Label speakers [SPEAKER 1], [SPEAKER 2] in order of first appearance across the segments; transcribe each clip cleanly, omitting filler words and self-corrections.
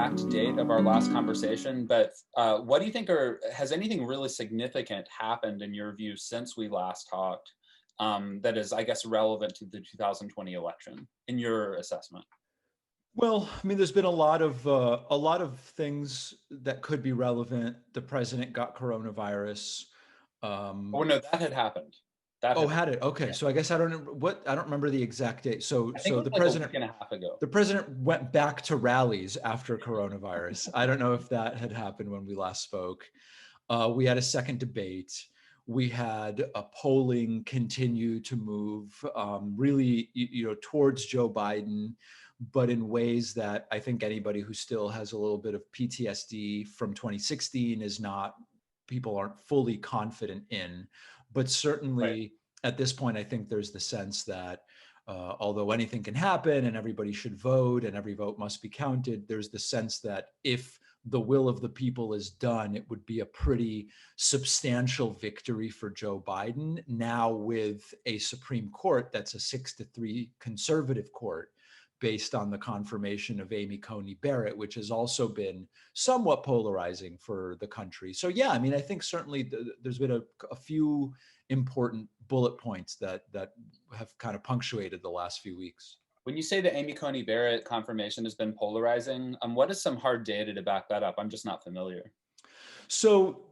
[SPEAKER 1] exact date of our last conversation, but what do you think has anything really significant happened in your view since we last talked that is, I guess, relevant to the 2020 election in your assessment?
[SPEAKER 2] Well, I mean, there's been a lot of things that could be relevant. The president got coronavirus.
[SPEAKER 1] Oh no, that had happened. That
[SPEAKER 2] Oh,
[SPEAKER 1] had,
[SPEAKER 2] had it? Okay,
[SPEAKER 1] yeah.
[SPEAKER 2] so I guess I don't remember the exact date. So,
[SPEAKER 1] I think it
[SPEAKER 2] so
[SPEAKER 1] was
[SPEAKER 2] the
[SPEAKER 1] like a
[SPEAKER 2] president,
[SPEAKER 1] week and a half ago.
[SPEAKER 2] the president went back to rallies after coronavirus. I don't know if that had happened when we last spoke. We had a second debate. We had a polling continue to move really, towards Joe Biden, but in ways that I think anybody who still has a little bit of PTSD from 2016 people aren't fully confident in. But
[SPEAKER 1] Right.
[SPEAKER 2] certainly at this point, I think there's the sense that although anything can happen and everybody should vote and every vote must be counted, there's the sense that if the will of the people is done, it would be a pretty substantial victory for Joe Biden. Now with a Supreme Court that's a 6-3 conservative court based on the confirmation of Amy Coney Barrett, which has also been somewhat polarizing for the country. So yeah, I mean, I think certainly there's been a few important bullet points that have kind of punctuated the last few weeks.
[SPEAKER 1] When you say the Amy Coney Barrett confirmation has been polarizing, what is some hard data to back that up? I'm just not familiar.
[SPEAKER 2] So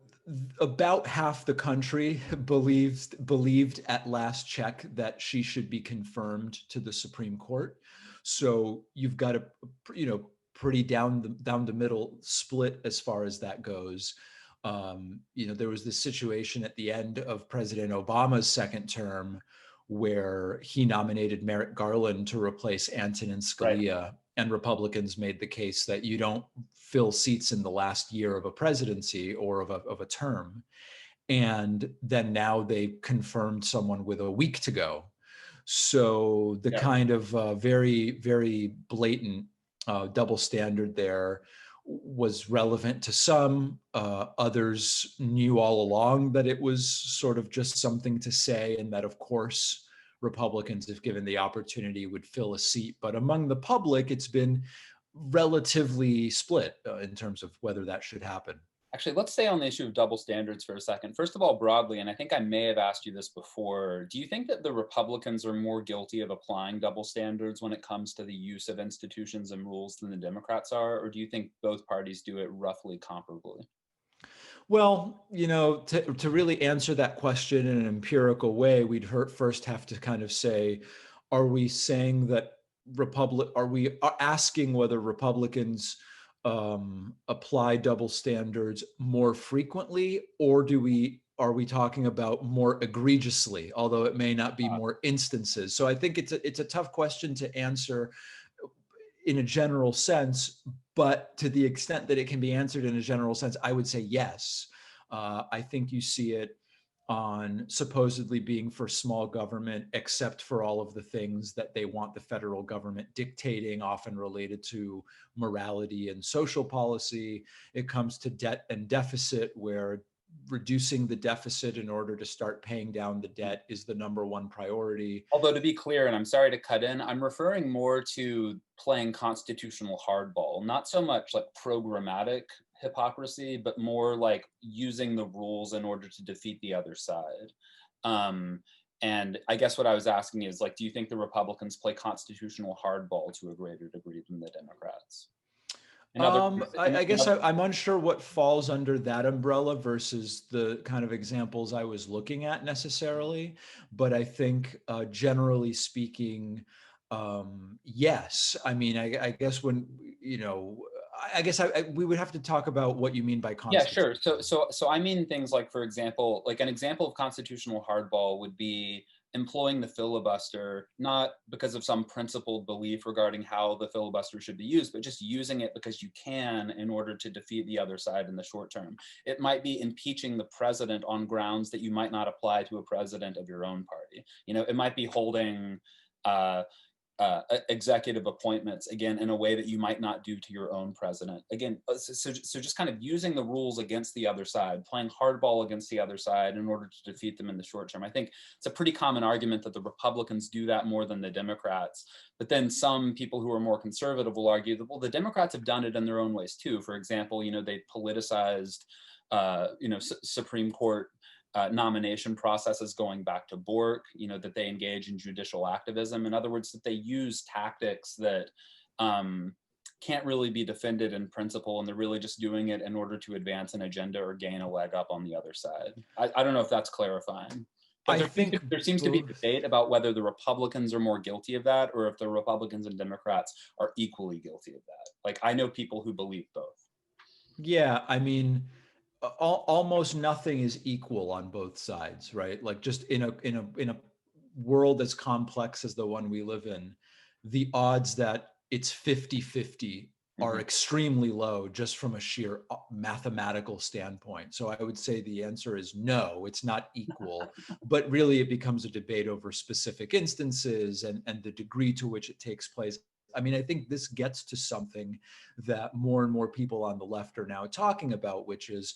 [SPEAKER 2] about half the country believed at last check that she should be confirmed to the Supreme Court. So you've got a pretty down the middle split as far as that goes. There was this situation at the end of President Obama's second term where he nominated Merrick Garland to replace Antonin Scalia. Right. And Republicans made the case that you don't fill seats in the last year of a presidency or of a term. And then now they confirmed someone with a week to go. So the kind of very, very blatant double standard there was relevant to some. Others knew all along that it was sort of just something to say, and that, of course, Republicans, if given the opportunity, would fill a seat. But among the public, it's been relatively split in terms of whether that should happen.
[SPEAKER 1] Actually, let's stay on the issue of double standards for a second. First of all, broadly, and I think I may have asked you this before, do you think that the Republicans are more guilty of applying double standards when it comes to the use of institutions and rules than the Democrats are? Or do you think both parties do it roughly comparably?
[SPEAKER 2] Well, to really answer that question in an empirical way, we'd first have to kind of say, are we saying that are we asking whether Republicans apply double standards more frequently, or are we talking about more egregiously, although it may not be more instances? So I think it's a tough question to answer in a general sense, but to the extent that it can be answered in a general sense, I would say yes. I think you see it on supposedly being for small government, except for all of the things that they want the federal government dictating, often related to morality and social policy. It comes to debt and deficit, where reducing the deficit in order to start paying down the debt is the number one priority.
[SPEAKER 1] Although, to be clear, and I'm sorry to cut in, I'm referring more to playing constitutional hardball, not so much like programmatic hypocrisy, but more like using the rules in order to defeat the other side. And I guess what I was asking is, like, do you think the Republicans play constitutional hardball to a greater degree than the Democrats?
[SPEAKER 2] I guess I'm unsure what falls under that umbrella versus the kind of examples I was looking at necessarily. But I think generally speaking, yes. I mean, I guess when, I guess we would have to talk about what you mean by constitution.
[SPEAKER 1] Yeah, sure. So I mean things like, for example, like an example of constitutional hardball would be employing the filibuster, not because of some principled belief regarding how the filibuster should be used, but just using it because you can in order to defeat the other side in the short term. It might be impeaching the president on grounds that you might not apply to a president of your own party. It might be holding executive appointments, again, in a way that you might not do to your own president. Again, so just kind of using the rules against the other side, playing hardball against the other side in order to defeat them in the short term. I think it's a pretty common argument that the Republicans do that more than the Democrats. But then some people who are more conservative will argue that, well, the Democrats have done it in their own ways too. For example, they politicized, Supreme Court nomination processes going back to Bork, that they engage in judicial activism. In other words, that they use tactics that can't really be defended in principle, and they're really just doing it in order to advance an agenda or gain a leg up on the other side. I don't know if that's clarifying. But there seems to be debate about whether the Republicans are more guilty of that or if the Republicans and Democrats are equally guilty of that. Like, I know people who believe both.
[SPEAKER 2] Yeah, I mean, almost nothing is equal on both sides, right? Like, just in a world as complex as the one we live in, the odds that it's 50-50 are extremely low just from a sheer mathematical standpoint. So I would say the answer is no, it's not equal, but really it becomes a debate over specific instances and the degree to which it takes place. I mean, I think this gets to something that more and more people on the left are now talking about, which is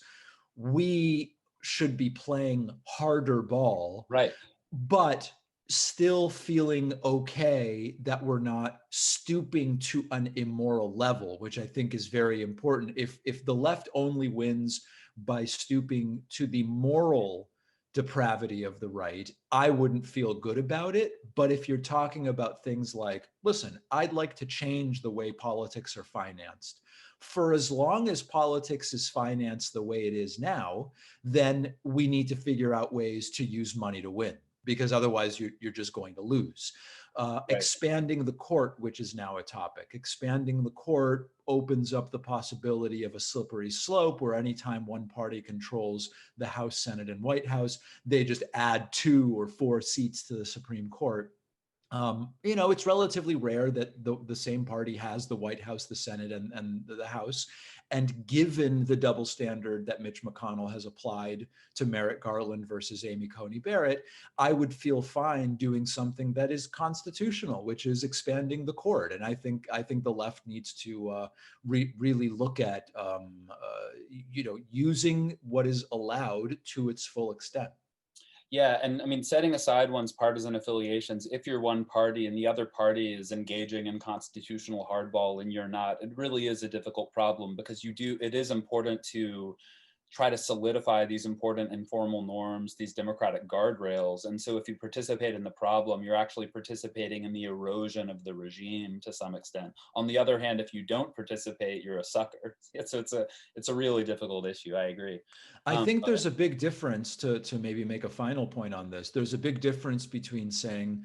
[SPEAKER 2] we should be playing harder ball,
[SPEAKER 1] right,
[SPEAKER 2] but still feeling okay that we're not stooping to an immoral level, which I think is very important. If the left only wins by stooping to the moral depravity of the right, I wouldn't feel good about it. But if you're talking about things like, listen, I'd like to change the way politics are financed. For as long as politics is financed the way it is now, then we need to figure out ways to use money to win, because otherwise you're just going to lose. Right. Expanding the court, which is now a topic. Expanding the court opens up the possibility of a slippery slope where anytime one party controls the House, Senate, and White House, they just add 2 or 4 seats to the Supreme Court. It's relatively rare that the same party has the White House, the Senate, and the House. And given the double standard that Mitch McConnell has applied to Merrick Garland versus Amy Coney Barrett, I would feel fine doing something that is constitutional, which is expanding the court. And I think the left needs to really look at using what is allowed to its full extent.
[SPEAKER 1] Yeah, and I mean, setting aside one's partisan affiliations, if you're one party and the other party is engaging in constitutional hardball and you're not, it really is a difficult problem, because it is important to try to solidify these important informal norms, these democratic guardrails. And so if you participate in the problem, you're actually participating in the erosion of the regime to some extent. On the other hand, if you don't participate, you're a sucker. So it's a really difficult issue. I agree.
[SPEAKER 2] I think there's a big difference, to maybe make a final point on this. There's a big difference between saying,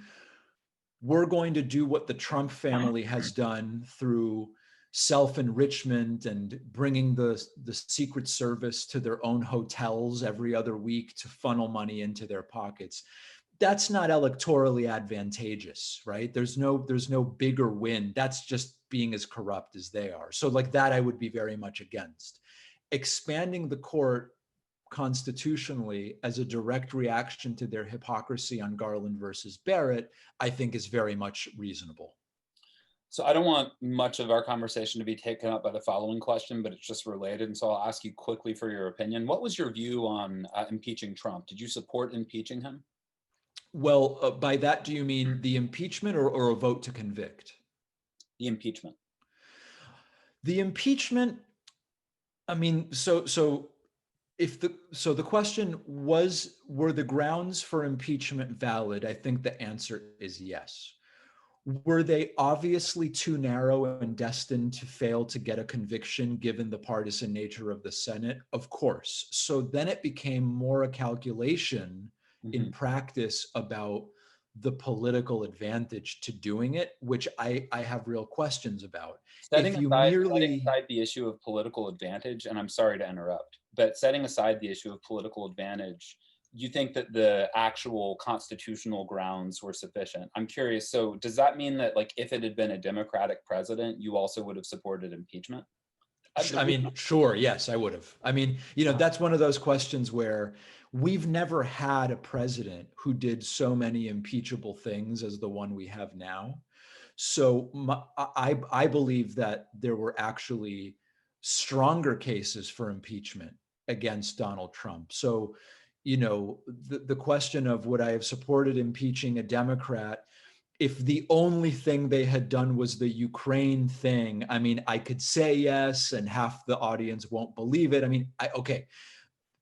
[SPEAKER 2] we're going to do what the Trump family has done through self-enrichment and bringing the Secret Service to their own hotels every other week to funnel money into their pockets. That's not electorally advantageous, right? There's no bigger win. That's just being as corrupt as they are. So like that, I would be very much against. Expanding the court constitutionally as a direct reaction to their hypocrisy on Garland versus Barrett, I think is very much reasonable.
[SPEAKER 1] So I don't want much of our conversation to be taken up by the following question, but it's just related. And so I'll ask you quickly for your opinion. What was your view on impeaching Trump? Did you support impeaching him?
[SPEAKER 2] Well, by that, do you mean the impeachment or a vote to convict?
[SPEAKER 1] The impeachment.
[SPEAKER 2] The impeachment, I mean, so the question was, were the grounds for impeachment valid? I think the answer is yes. Were they obviously too narrow and destined to fail to get a conviction given the partisan nature of the Senate? Of course. So then it became more a calculation in practice about the political advantage to doing it, which I have real questions about.
[SPEAKER 1] Setting aside the issue of political advantage, and I'm sorry to interrupt, but setting aside the issue of political advantage, you think that the actual constitutional grounds were sufficient? I'm curious. So does that mean that, like, if it had been a Democratic president, you also would have supported impeachment?
[SPEAKER 2] I mean, sure. Yes, I would have. I mean, that's one of those questions where we've never had a president who did so many impeachable things as the one we have now. So I believe that there were actually stronger cases for impeachment against Donald Trump. So, the question of would I have supported impeaching a Democrat if the only thing they had done was the Ukraine thing? I mean, I could say yes, and half the audience won't believe it. I mean, okay,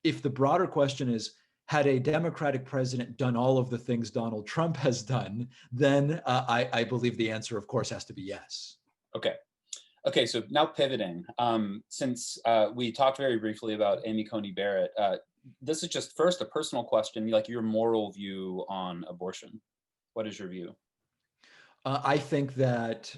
[SPEAKER 2] if the broader question is, had a Democratic president done all of the things Donald Trump has done, then I believe the answer, of course, has to be yes.
[SPEAKER 1] Okay. Okay, so now pivoting, since we talked very briefly about Amy Coney Barrett, this is just first a personal question, like your moral view on abortion. What is your view?
[SPEAKER 2] I think that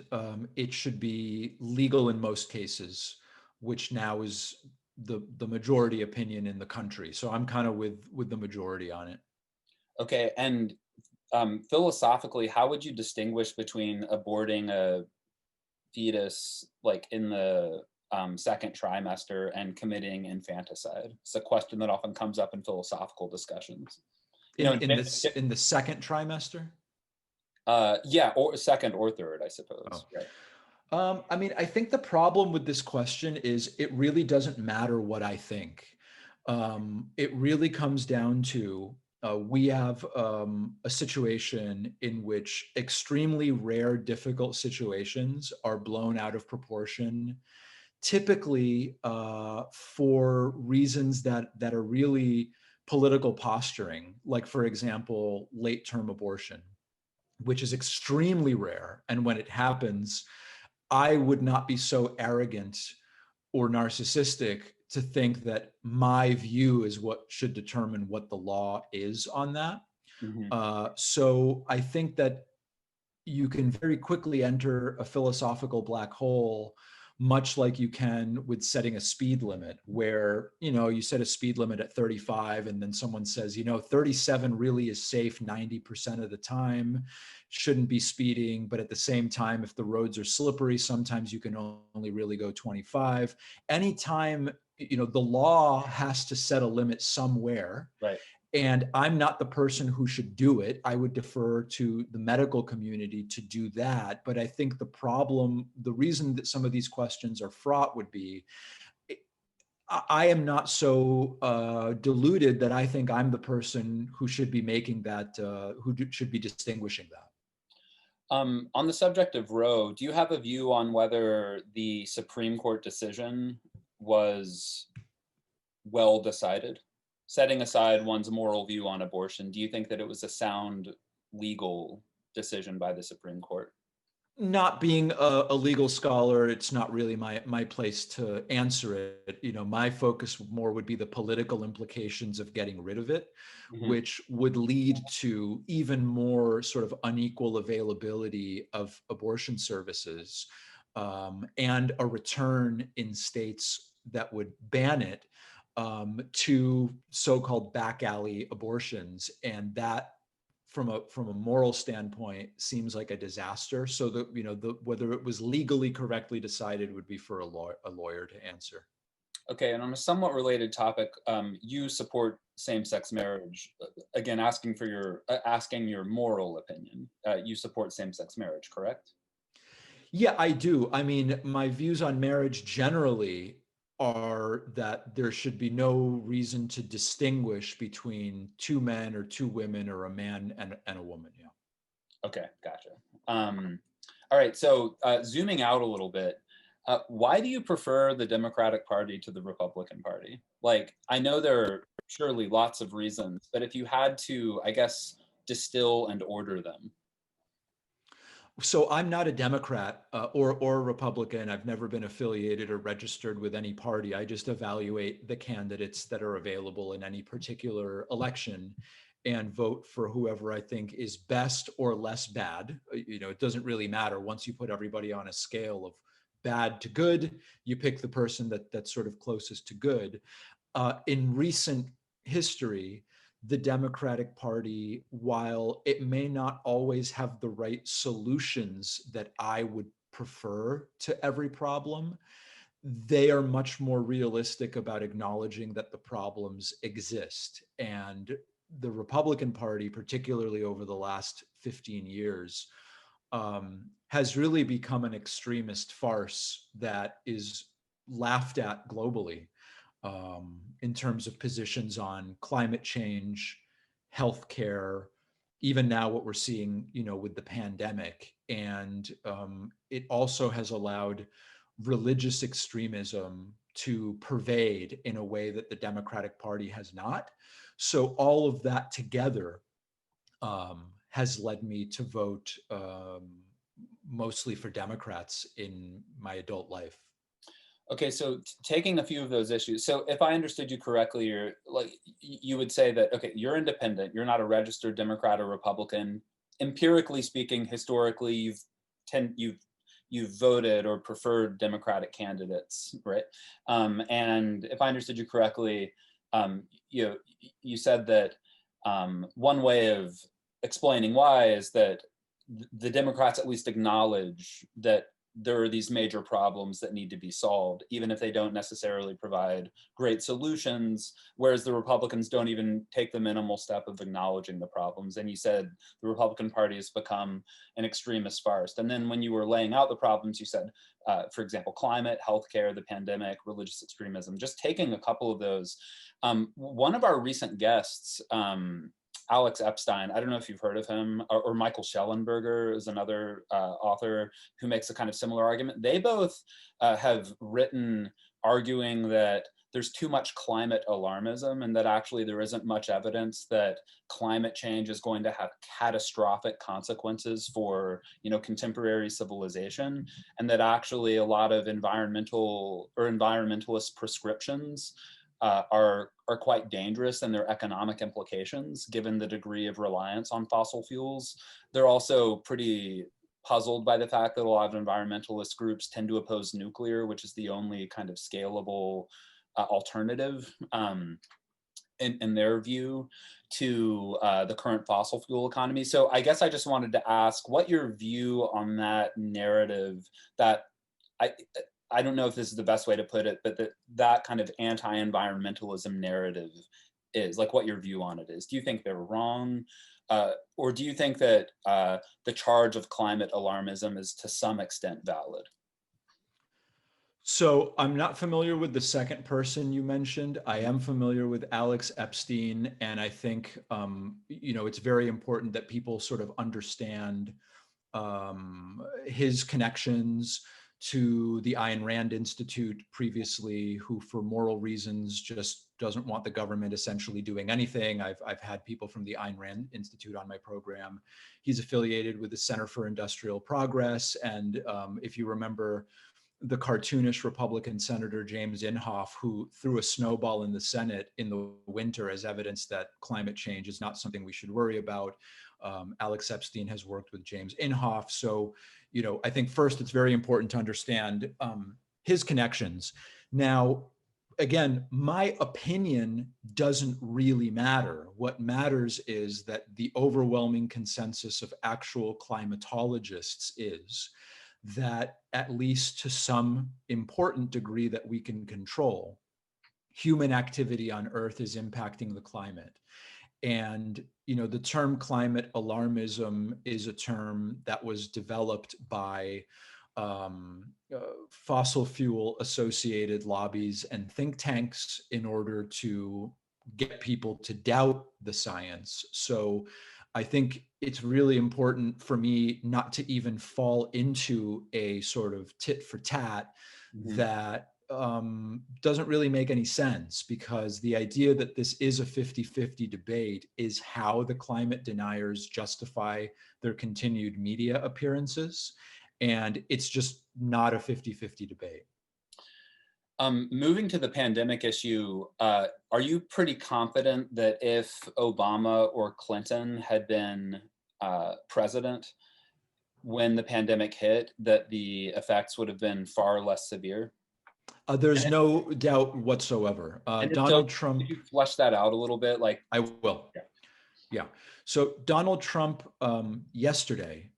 [SPEAKER 2] it should be legal in most cases, which now is the majority opinion in the country. So I'm kind of with the majority on it.
[SPEAKER 1] Okay, and philosophically, how would you distinguish between aborting a fetus like in the second trimester and committing infanticide? It's a question that often comes up in philosophical discussions.
[SPEAKER 2] In the second trimester?
[SPEAKER 1] Yeah, or second or third, I suppose.
[SPEAKER 2] Oh.
[SPEAKER 1] Right.
[SPEAKER 2] I mean, I think the problem with this question is it really doesn't matter what I think. It really comes down to we have a situation in which extremely rare, difficult situations are blown out of proportion, typically for reasons that are really political posturing, like, for example, late-term abortion, which is extremely rare. And when it happens, I would not be so arrogant or narcissistic to think that my view is what should determine what the law is on that. So I think that you can very quickly enter a philosophical black hole, much like you can with setting a speed limit, where you set a speed limit at 35 and then someone says 37 really is safe 90% of the time, shouldn't be speeding, but at the same time, if the roads are slippery, sometimes you can only really go 25. Anytime the law has to set a limit somewhere.
[SPEAKER 1] Right.
[SPEAKER 2] And I'm not the person who should do it. I would defer to the medical community to do that. But I think the reason that some of these questions are fraught would be, I am not so deluded that I think I'm the person who should be making that, should be distinguishing that.
[SPEAKER 1] On the subject of Roe, do you have a view on whether the Supreme Court decision was well decided? Setting aside one's moral view on abortion, do you think that it was a sound legal decision by the Supreme Court?
[SPEAKER 2] Not being a legal scholar, it's not really my place to answer it. My focus more would be the political implications of getting rid of it, which would lead to even more sort of unequal availability of abortion services, and a return in states that would ban it to so-called back alley abortions, and that, from a moral standpoint, seems like a disaster. So whether it was legally correctly decided would be for a lawyer to answer.
[SPEAKER 1] Okay, and on a somewhat related topic, you support same-sex marriage. Again, asking your moral opinion. You support same-sex marriage, correct?
[SPEAKER 2] Yeah, I do. I mean, my views on marriage generally are that there should be no reason to distinguish between two men or two women or a man and a woman. Yeah.
[SPEAKER 1] Okay, gotcha. All right, so zooming out a little bit, why do you prefer the Democratic Party to the Republican Party? Like, I know there are surely lots of reasons, but if you had to, I guess, distill and order them.
[SPEAKER 2] So I'm not a Democrat or a Republican. I've never been affiliated or registered with any party. I just evaluate the candidates that are available in any particular election and vote for whoever I think is best or less bad. It doesn't really matter. Once you put everybody on a scale of bad to good, you pick the person that's sort of closest to good. In recent history, the Democratic Party, while it may not always have the right solutions that I would prefer to every problem, they are much more realistic about acknowledging that the problems exist. And the Republican Party, particularly over the last 15 years, has really become an extremist farce that is laughed at globally, in terms of positions on climate change, healthcare, even now what we're seeing, with the pandemic. And it also has allowed religious extremism to pervade in a way that the Democratic Party has not. So all of that together has led me to vote mostly for Democrats in my adult life.
[SPEAKER 1] Okay, so taking a few of those issues. So if I understood you correctly, you're like, you would say that, okay, you're independent, you're not a registered Democrat or Republican. Empirically speaking, historically, you've voted or preferred Democratic candidates, right? And if I understood you correctly, you said that one way of explaining why is that the Democrats at least acknowledge that there are these major problems that need to be solved, even if they don't necessarily provide great solutions, whereas the Republicans don't even take the minimal step of acknowledging the problems. And you said the Republican Party has become an extremist farce. And then when you were laying out the problems, you said, for example, climate, healthcare, the pandemic, religious extremism, just taking a couple of those. One of our recent guests, Alex Epstein, I don't know if you've heard of him, or Michael Schellenberger is another author who makes a kind of similar argument. They both have written arguing that there's too much climate alarmism and that actually there isn't much evidence that climate change is going to have catastrophic consequences for, contemporary civilization, and that actually a lot of environmentalist prescriptions are quite dangerous in their economic implications, given the degree of reliance on fossil fuels. They're also pretty puzzled by the fact that a lot of environmentalist groups tend to oppose nuclear, which is the only kind of scalable alternative, in their view, to the current fossil fuel economy. So I guess I just wanted to ask what your view on that narrative, that I don't know if this is the best way to put it, but that kind of anti-environmentalism narrative is, like, what your view on it is. Do you think they're wrong? Or do you think that the charge of climate alarmism is to some extent valid?
[SPEAKER 2] So I'm not familiar with the second person you mentioned. I am familiar with Alex Epstein, and I think it's very important that people sort of understand his connections to the Ayn Rand Institute previously, who for moral reasons just doesn't want the government essentially doing anything. I've had people from the Ayn Rand Institute on my program. He's affiliated with the Center for Industrial Progress. And if you remember the cartoonish Republican Senator James Inhofe, who threw a snowball in the Senate in the winter as evidence that climate change is not something we should worry about. Alex Epstein has worked with James Inhofe. So, I think first it's very important to understand his connections. Now, again, my opinion doesn't really matter. What matters is that the overwhelming consensus of actual climatologists is that, at least to some important degree that we can control, human activity on Earth is impacting the climate. And, the term climate alarmism is a term that was developed by fossil fuel associated lobbies and think tanks in order to get people to doubt the science. So I think it's really important for me not to even fall into a sort of tit for tat that doesn't really make any sense, because the idea that this is a 50-50 debate is how the climate deniers justify their continued media appearances. And it's just not a 50-50 debate.
[SPEAKER 1] Moving to the pandemic issue, are you pretty confident that if Obama or Clinton had been president when the pandemic hit, that the effects would have been far less severe?
[SPEAKER 2] There's no doubt whatsoever. Donald Trump.
[SPEAKER 1] Could you flesh that out a little bit?
[SPEAKER 2] I will. Yeah. So Donald Trump yesterday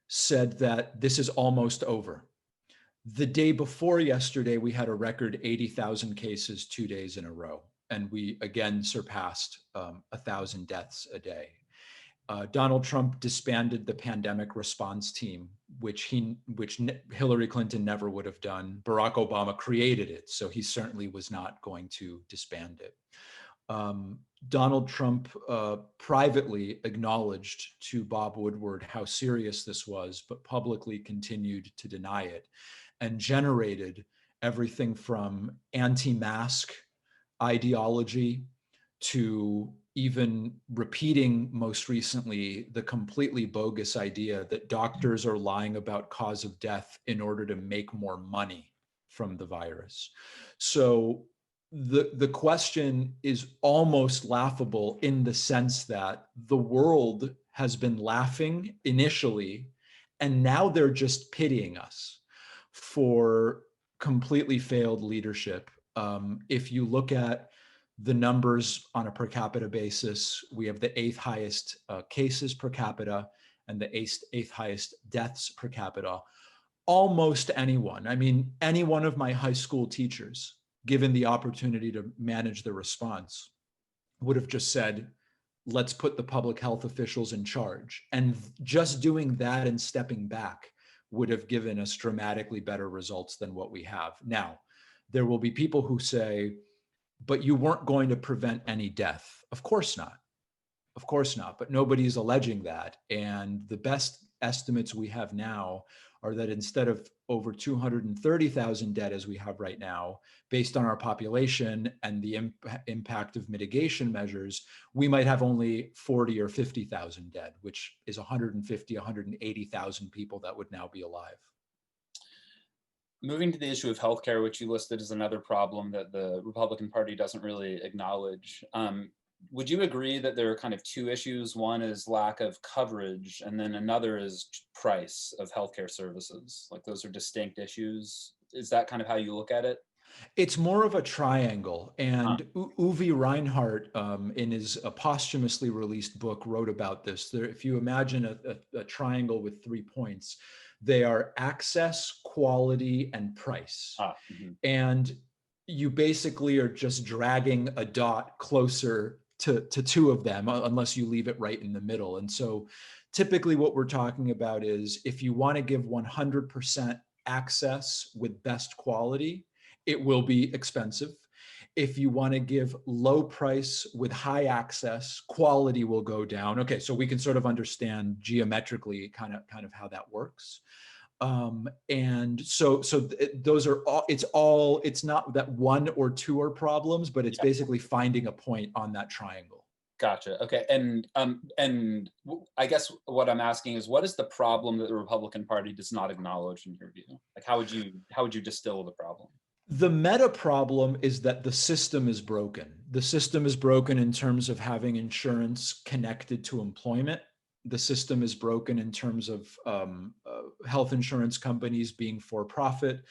[SPEAKER 2] said that this is almost over, The day before yesterday, we had a record 80,000 cases 2 days in a row. And we again surpassed 1,000 deaths a day. Donald Trump disbanded the pandemic response team, which Hillary Clinton never would have done. Barack Obama created it, so he certainly was not going to disband it. Donald Trump privately acknowledged to Bob Woodward how serious this was, but publicly continued to deny it, and generated everything from anti-mask ideology to even repeating most recently the completely bogus idea that doctors are lying about cause of death in order to make more money from the virus. So the question is almost laughable in the sense that the world has been laughing initially, and now they're just pitying us for completely failed leadership. If you look at the numbers on a per capita basis, we have the 8th highest cases per capita and the 8th highest deaths per capita. Almost anyone, I mean, any one of my high school teachers, given the opportunity to manage the response, would have just said, let's put the public health officials in charge. And just doing that and stepping back would have given us dramatically better results than what we have. Now, there will be people who say, but you weren't going to prevent any death. Of course not. Of course not. But nobody's alleging that. And the best estimates we have now are that instead of over 230,000 dead as we have right now, based on our population and the impact of mitigation measures, we might have only 40 or 50,000 dead, which is 150, 180,000 people that would now be alive.
[SPEAKER 1] Moving to the issue of healthcare, which you listed as another problem that the Republican Party doesn't really acknowledge. Would you agree that there are kind of two issues? One is lack of coverage, and then another is price of healthcare services. Like those are distinct issues. Is that kind of how you look at it?
[SPEAKER 2] It's more of a triangle. And Uwe Reinhardt, in his posthumously released book, wrote about this. If you imagine a triangle with 3 points, they are access, quality, and price. And you basically are just dragging a dot closer to two of them, unless you leave it right in the middle. And so typically what we're talking about is if you want to give 100% access with best quality, it will be expensive. If you want to give low price with high access, quality will go down. Okay, so we can sort of understand geometrically kind of how that works. And so those are all, it's not that one or two are problems, but it's basically finding a point on that triangle.
[SPEAKER 1] Gotcha. Okay. And I guess what I'm asking is, what is the problem that the Republican Party does not acknowledge in your view? Like, how would you distill the problem?
[SPEAKER 2] The meta problem is that the system is broken. The system is broken in terms of having insurance connected to employment. The system is broken in terms of health insurance companies being for profit.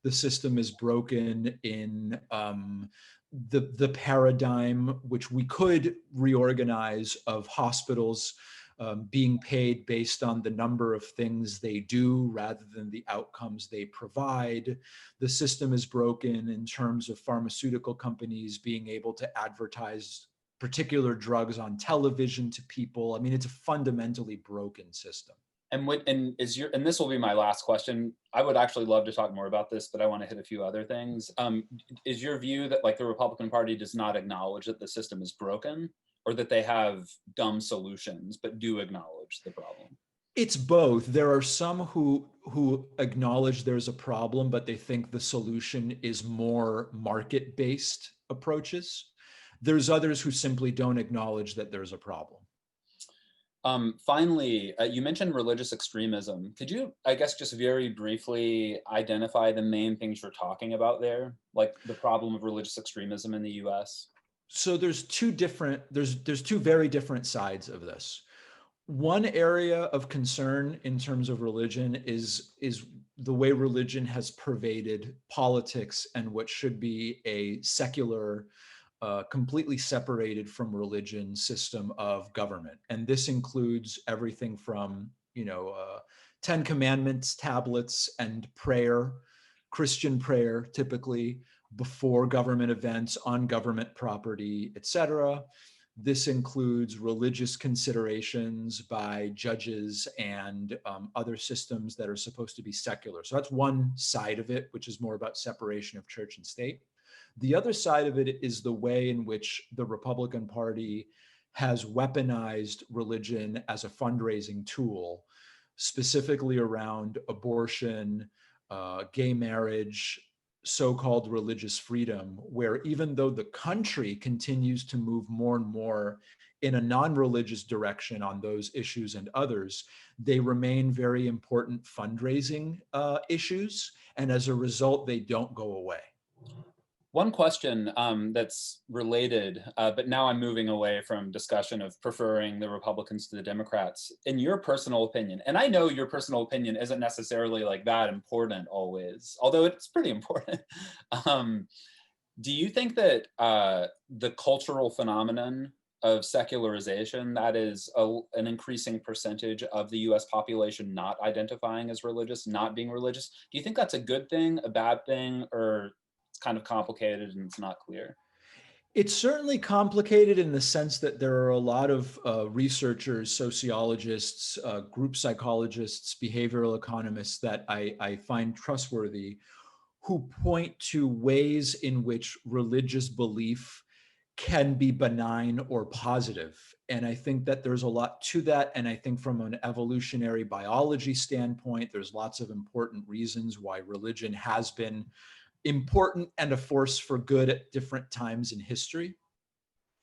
[SPEAKER 2] The system is broken in the paradigm, which we could reorganize, of hospitals being paid based on the number of things they do rather than the outcomes they provide. The system is broken in terms of pharmaceutical companies being able to advertise particular drugs on television to people. I mean, it's a fundamentally broken system.
[SPEAKER 1] And this will be my last question. I would actually love to talk more about this, but I want to hit a few other things. Is your view that like the Republican Party does not acknowledge that the system is broken, or that they have dumb solutions but do acknowledge the problem?
[SPEAKER 2] It's both. There are some who acknowledge there's a problem, but they think the solution is more market-based approaches. There's others who simply don't acknowledge that there's a problem.
[SPEAKER 1] Finally, you mentioned religious extremism. Could you, I guess, just very briefly identify the main things you're talking about there, like the problem of religious extremism in the US?
[SPEAKER 2] So there's two very different sides of this. One area of concern in terms of religion is the way religion has pervaded politics and what should be a secular, completely separated from religion system of government. And this includes everything from, 10 Commandments tablets and prayer Christian prayer, typically before government events, on government property, etc. This includes religious considerations by judges and other systems that are supposed to be secular. So that's one side of it, which is more about separation of church and state. The other side of it is the way in which the Republican Party has weaponized religion as a fundraising tool, specifically around abortion, gay marriage, so-called religious freedom, where even though the country continues to move more and more in a non-religious direction on those issues and others, they remain very important fundraising issues. And as a result, they don't go away.
[SPEAKER 1] One question that's related, but now I'm moving away from discussion of preferring the Republicans to the Democrats. In your personal opinion, and I know your personal opinion isn't necessarily like that important always, although it's pretty important. Do you think that the cultural phenomenon of secularization, that is an increasing percentage of the US population not identifying as religious, not being religious, do you think that's a good thing, a bad thing, or kind of complicated and it's not clear?
[SPEAKER 2] It's certainly complicated in the sense that there are a lot of researchers, sociologists, group psychologists, behavioral economists that I find trustworthy, who point to ways in which religious belief can be benign or positive. And I think that there's a lot to that. And I think from an evolutionary biology standpoint, there's lots of important reasons why religion has been important and a force for good at different times in history.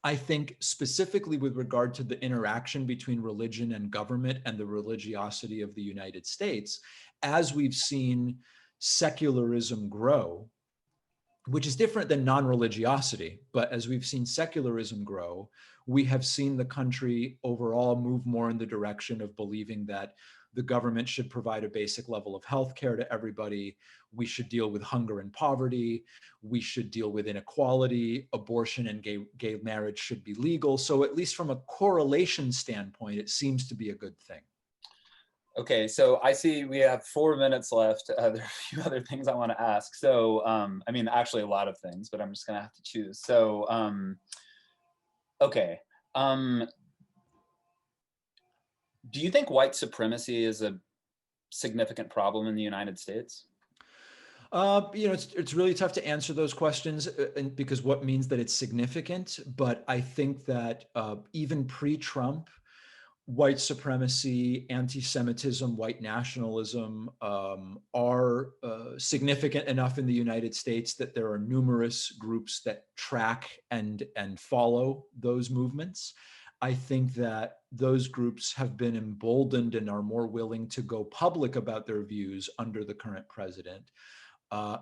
[SPEAKER 2] I think specifically with regard to the interaction between religion and government and the religiosity of the United States, as we've seen secularism grow, which is different than non-religiosity, but as we've seen secularism grow, we have seen the country overall move more in the direction of believing that the government should provide a basic level of healthcare to everybody. We should deal with hunger and poverty. We should deal with inequality. Abortion and gay marriage should be legal. So at least from a correlation standpoint, it seems to be a good thing.
[SPEAKER 1] Okay, so I see we have 4 minutes left. There are a few other things I want to ask. So, I mean, actually a lot of things, but I'm just gonna have to choose. So, okay. Do you think white supremacy is a significant problem in the United States?
[SPEAKER 2] It's really tough to answer those questions because what means that it's significant. But I think that even pre-Trump, white supremacy, anti-Semitism, white nationalism are significant enough in the United States that there are numerous groups that track and follow those movements. I think that those groups have been emboldened and are more willing to go public about their views under the current president.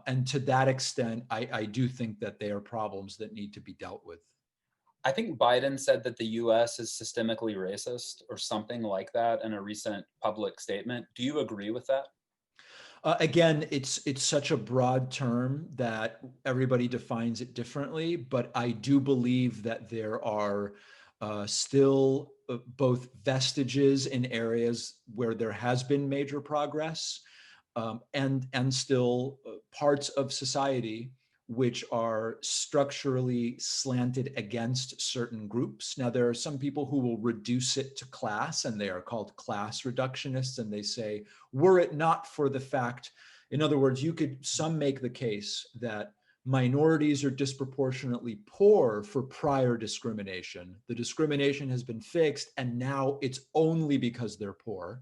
[SPEAKER 2] And to that extent, I do think that they are problems that need to be dealt with.
[SPEAKER 1] I think Biden said that the US is systemically racist or something like that in a recent public statement. Do you agree with that?
[SPEAKER 2] Again, it's such a broad term that everybody defines it differently, but I do believe that there are still both vestiges in areas where there has been major progress and still parts of society which are structurally slanted against certain groups. Now, there are some people who will reduce it to class, and they are called class reductionists, and they say, were it not for the fact, in other words, some make the case that minorities are disproportionately poor for prior discrimination. The discrimination has been fixed, and now it's only because they're poor.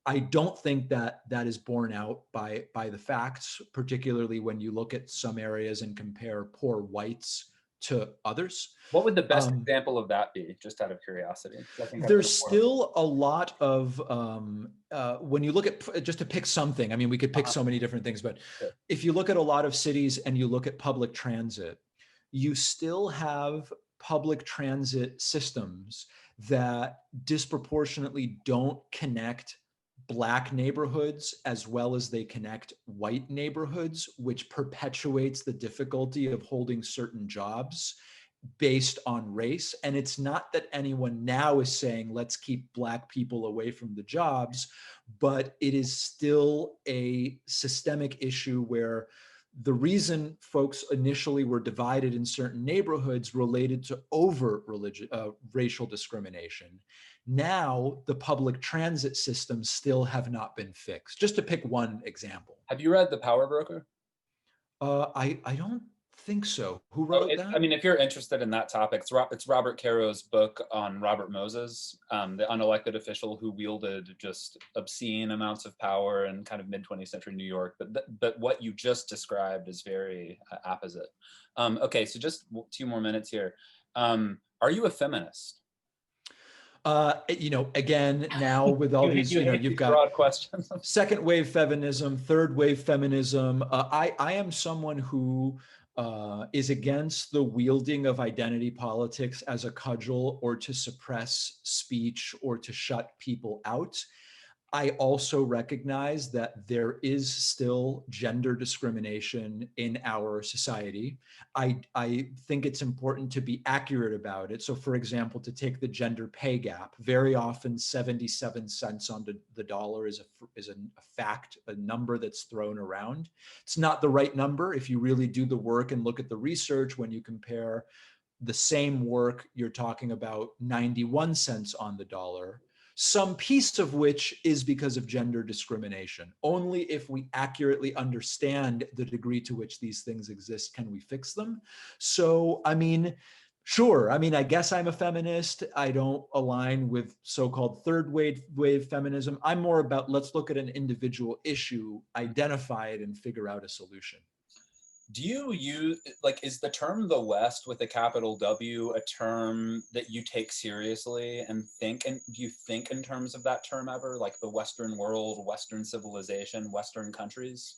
[SPEAKER 2] I don't think that that is borne out by the facts, particularly when you look at some areas and compare poor whites to others.
[SPEAKER 1] What would the best example of that be, just out of curiosity?
[SPEAKER 2] There's still a lot of, when you look at, just to pick something, I mean, we could pick so many different things, but if you look at a lot of cities and you look at public transit, you still have public transit systems that disproportionately don't connect Black neighborhoods as well as they connect white neighborhoods, which perpetuates the difficulty of holding certain jobs based on race. And it's not that anyone now is saying, let's keep Black people away from the jobs, but it is still a systemic issue where the reason folks initially were divided in certain neighborhoods related to overt racial discrimination. Now, the public transit systems still have not been fixed. Just to pick one example.
[SPEAKER 1] Have you read The Power Broker?
[SPEAKER 2] I don't think so. Who
[SPEAKER 1] Oh,
[SPEAKER 2] wrote that?
[SPEAKER 1] I mean, if you're interested in that topic, it's Robert Caro's book on Robert Moses, the unelected official who wielded just obscene amounts of power in kind of mid-20th century New York. But what you just described is very apposite. Okay, so just 2 more minutes here. Are you a feminist?
[SPEAKER 2] Again, now with all these,
[SPEAKER 1] hate
[SPEAKER 2] you've
[SPEAKER 1] these
[SPEAKER 2] got
[SPEAKER 1] broad questions.
[SPEAKER 2] second wave feminism, third wave feminism. I am someone who is against the wielding of identity politics as a cudgel or to suppress speech or to shut people out. I also recognize that there is still gender discrimination in our society. I think it's important to be accurate about it. So for example, to take the gender pay gap, very often 77 cents on the dollar is a fact, a number that's thrown around. It's not the right number. If you really do the work and look at the research, when you compare the same work, you're talking about 91 cents on the dollar, some piece of which is because of gender discrimination. Only if we accurately understand the degree to which these things exist can we fix them. So, I mean, sure. I mean, I guess I'm a feminist. I don't align with so-called third wave feminism. I'm more about, let's look at an individual issue, identify it, and figure out a solution.
[SPEAKER 1] Do you use, like, is the term the West with a capital W a term that you take seriously and think, and do you think in terms of that term ever, like the Western world, Western civilization, Western countries?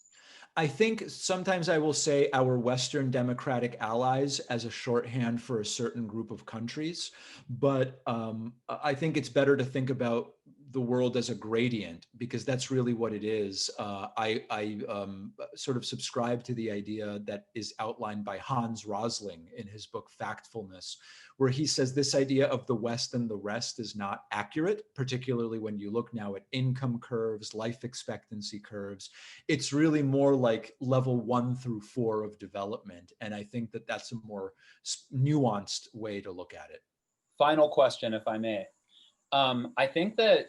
[SPEAKER 2] I think sometimes I will say our Western democratic allies as a shorthand for a certain group of countries, but I think it's better to think about the world as a gradient because that's really what it is. I sort of subscribe to the idea that is outlined by Hans Rosling in his book Factfulness, where he says this idea of the West and the rest is not accurate, particularly when you look now at income curves, life expectancy curves. It's really more like level 1 through 4 of development. And I think that that's a more nuanced way to look at it.
[SPEAKER 1] Final question, if I may. I think that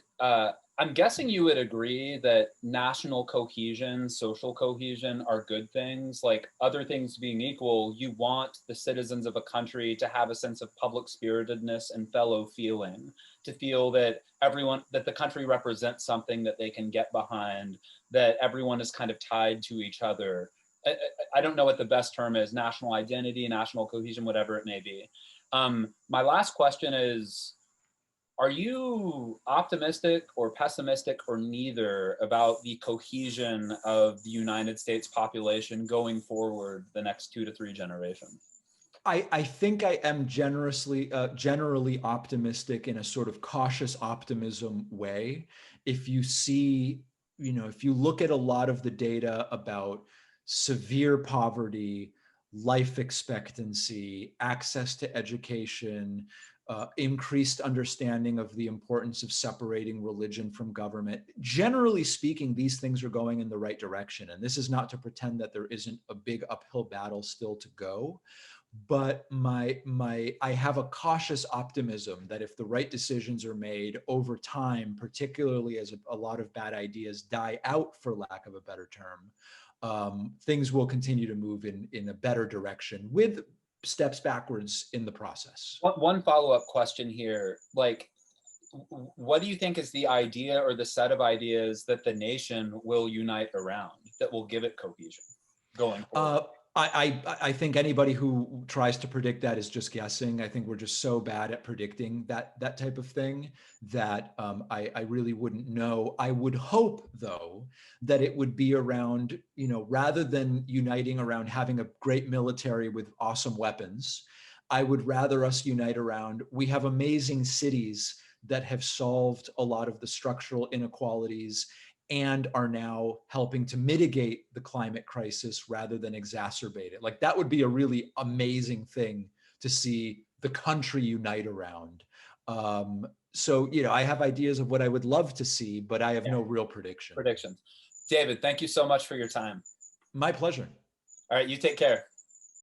[SPEAKER 1] I'm guessing you would agree that national cohesion, social cohesion are good things. Like other things being equal, you want the citizens of a country to have a sense of public spiritedness and fellow feeling, to feel that that the country represents something that they can get behind, that everyone is kind of tied to each other. I don't know what the best term is, national identity, national cohesion, whatever it may be. My last question is, are you optimistic or pessimistic or neither about the cohesion of the United States population going forward the next 2 to 3 generations?
[SPEAKER 2] I think I am generally optimistic in a sort of cautious optimism way. If you see, if you look at a lot of the data about severe poverty, life expectancy, access to education, increased understanding of the importance of separating religion from government. Generally speaking, these things are going in the right direction. And this is not to pretend that there isn't a big uphill battle still to go. But I have a cautious optimism that if the right decisions are made over time, particularly as a lot of bad ideas die out, for lack of a better term, things will continue to move in a better direction with steps backwards in the process.
[SPEAKER 1] One follow-up question here, like, what do you think is the idea or the set of ideas that the nation will unite around that will give it cohesion going forward?
[SPEAKER 2] I think anybody who tries to predict that is just guessing. I think we're just so bad at predicting that type of thing that I really wouldn't know. I would hope, though, that it would be around, rather than uniting around having a great military with awesome weapons, I would rather us unite around, we have amazing cities that have solved a lot of the structural inequalities and are now helping to mitigate the climate crisis rather than exacerbate it. Like that would be a really amazing thing to see the country unite around. So, I have ideas of what I would love to see, but I have no real prediction.
[SPEAKER 1] Predictions. David, thank you so much for your time.
[SPEAKER 2] My pleasure.
[SPEAKER 1] All right, you take care.